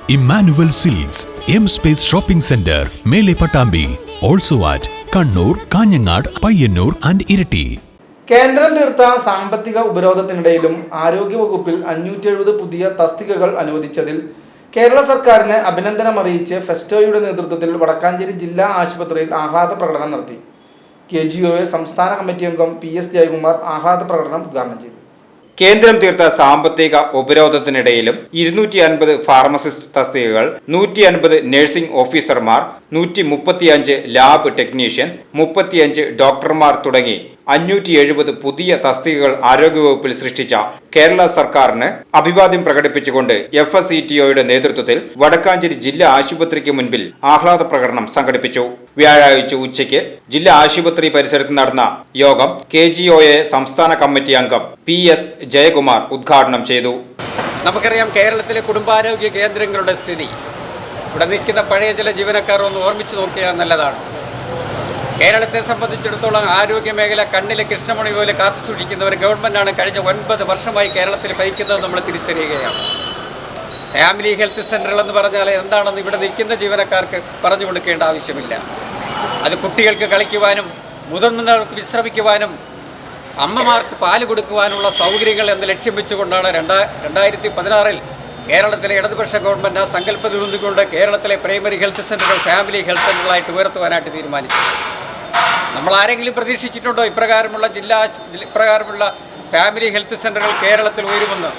Emmanuel Silks, M Space Shopping Center, Mele Patambi. Also at Kannur, Kanyanad, Payyanur and Irati. കേന്ദ്രം തീർത്ത സാമ്പത്തിക ഉപരോധത്തിനിടയിലും ആരോഗ്യവകുപ്പിൽ 570 പുതിയ തസ്തികകൾ അനുവദിച്ചതിൽ കേരള സർക്കാരിന് അഭിനന്ദനമറിയിച്ച് ഫെസ്റ്റോയുടെ നേതൃത്വത്തിൽ വടക്കാഞ്ചേരി ജില്ലാ ആശുപത്രിയിൽ ആഹ്ലാദ പ്രകടനം നടത്തി. KGOA സംസ്ഥാന കമ്മിറ്റി അംഗം PS ജയകുമാർ ആഹ്ലാദ പ്രകടനം ഉദ്ഘാടനം ചെയ്തു. കേന്ദ്രം തീർത്ത സാമ്പത്തിക ഉപരോധത്തിനിടയിലും 250 ഫാർമസിസ്റ്റ് തസ്തികകൾ, 150 നഴ്സിംഗ് ഓഫീസർമാർ, 135 ലാബ് ടെക്നീഷ്യൻ, 35 ഡോക്ടർമാർ തുടങ്ങി 570 പുതിയ തസ്തികകൾ ആരോഗ്യവകുപ്പിൽ സൃഷ്ടിച്ച കേരള സർക്കാരിന് അഭിവാദ്യം പ്രകടിപ്പിച്ചുകൊണ്ട് FSCTOയുടെ നേതൃത്വത്തിൽ വടക്കാഞ്ചേരി ജില്ലാ ആശുപത്രിക്ക് മുൻപിൽ ആഹ്ലാദ പ്രകടനം സംഘടിപ്പിച്ചു. വ്യാഴാഴ്ച ഉച്ചയ്ക്ക് ജില്ലാ ആശുപത്രി പരിസരത്ത് നടന്ന യോഗം KGOA സംസ്ഥാന കമ്മിറ്റി അംഗം PS ജയകുമാർ ഉദ്ഘാടനം ചെയ്തു. നമുക്കറിയാം കേരളത്തിലെ കുടുംബാരോഗ്യ കേന്ദ്രങ്ങളുടെ സ്ഥിതി. ഇവിടെ നിൽക്കുന്ന പഴയ ചില ജീവനക്കാർ ഒന്ന് ഓർമ്മിച്ച് നോക്കിയാൽ നല്ലതാണ്. കേരളത്തെ സംബന്ധിച്ചിടത്തോളം ആരോഗ്യ മേഖല കണ്ണിലെ കൃഷ്ണമണി പോലെ കാത്തു സൂക്ഷിക്കുന്ന ഒരു ഗവൺമെൻറ്റാണ് കഴിഞ്ഞ 9 വർഷമായി കേരളത്തിൽ ഭരിക്കുന്നത് നമ്മൾ തിരിച്ചറിയുകയാണ്. ഫാമിലി ഹെൽത്ത് സെൻ്ററുകൾ എന്ന് പറഞ്ഞാൽ എന്താണെന്ന് ഇവിടെ നിൽക്കുന്ന ജീവനക്കാർക്ക് പറഞ്ഞു കൊടുക്കേണ്ട ആവശ്യമില്ല. അത് കുട്ടികൾക്ക് കളിക്കുവാനും മുതിർന്നവർക്ക് വിശ്രമിക്കുവാനും അമ്മമാർക്ക് പാല് കൊടുക്കുവാനുള്ള സൗകര്യങ്ങൾ എന്ന് ലക്ഷ്യം വെച്ചുകൊണ്ടാണ് 2016 കേരളത്തിലെ ഇടതുപക്ഷ ഗവൺമെൻറ് ആ സങ്കല്പത്തിൽ നിന്നുകൊണ്ട് കേരളത്തിലെ പ്രൈമറി ഹെൽത്ത് സെൻ്ററുകൾ ഫാമിലി ഹെൽത്ത് സെൻ്ററുകളായിട്ട് ഉയർത്തുവാനായിട്ട് തീരുമാനിച്ചു. നമ്മൾ ആരെങ്കിലും പ്രതീക്ഷിച്ചിട്ടുണ്ടോ ഇപ്രകാരമുള്ള ഫാമിലി ഹെൽത്ത് സെൻ്ററുകൾ കേരളത്തിൽ ഉയരുമെന്ന്?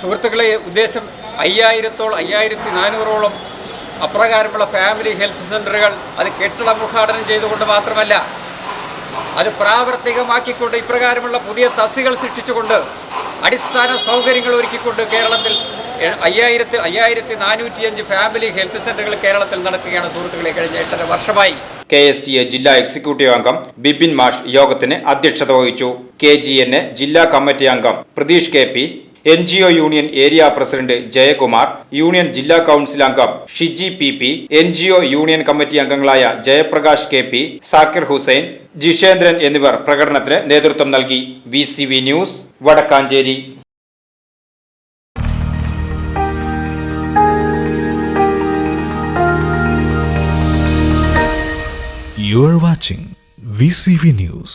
സുഹൃത്തുക്കളെ, ഉദ്ദേശം 5400ഓളം അപ്രകാരമുള്ള ഫാമിലി ഹെൽത്ത് സെൻ്ററുകൾ അത് കെട്ടിടം ഉദ്ഘാടനം ചെയ്തുകൊണ്ട് മാത്രമല്ല, അത് പ്രാവർത്തികമാക്കിക്കൊണ്ട് ഇപ്രകാരമുള്ള പുതിയ തസ്തികകൾ സൃഷ്ടിച്ചുകൊണ്ട് അടിസ്ഥാന സൗകര്യങ്ങൾ ഒരുക്കിക്കൊണ്ട് കേരളത്തിൽ 5405 ഫാമിലി ഹെൽത്ത് സെൻ്ററുകൾ കേരളത്തിൽ നടക്കുകയാണ്. സുഹൃത്തുക്കളെ, കഴിഞ്ഞ 8.5 വർഷമായി. KSTA ജില്ലാ എക്സിക്യൂട്ടീവ് അംഗം ബിപിൻ മാഷ് യോഗത്തിന് അധ്യക്ഷത വഹിച്ചു. KGN ജില്ലാ കമ്മിറ്റി അംഗം Pratheesh KP, NGO union area president Jayakumar, union ജില്ലാ കൗൺസിൽ അംഗം Shiji PP, NGO union committee അംഗങ്ങളായ ജയപ്രകാശ് KP, സാക്കിർ ഹുസൈൻ, ജിഷേന്ദ്രൻ എന്നിവർ പ്രകടനത്തിന് നേതൃത്വം നൽകി. VCV news, Vadakkanchery. You are watching VCV News.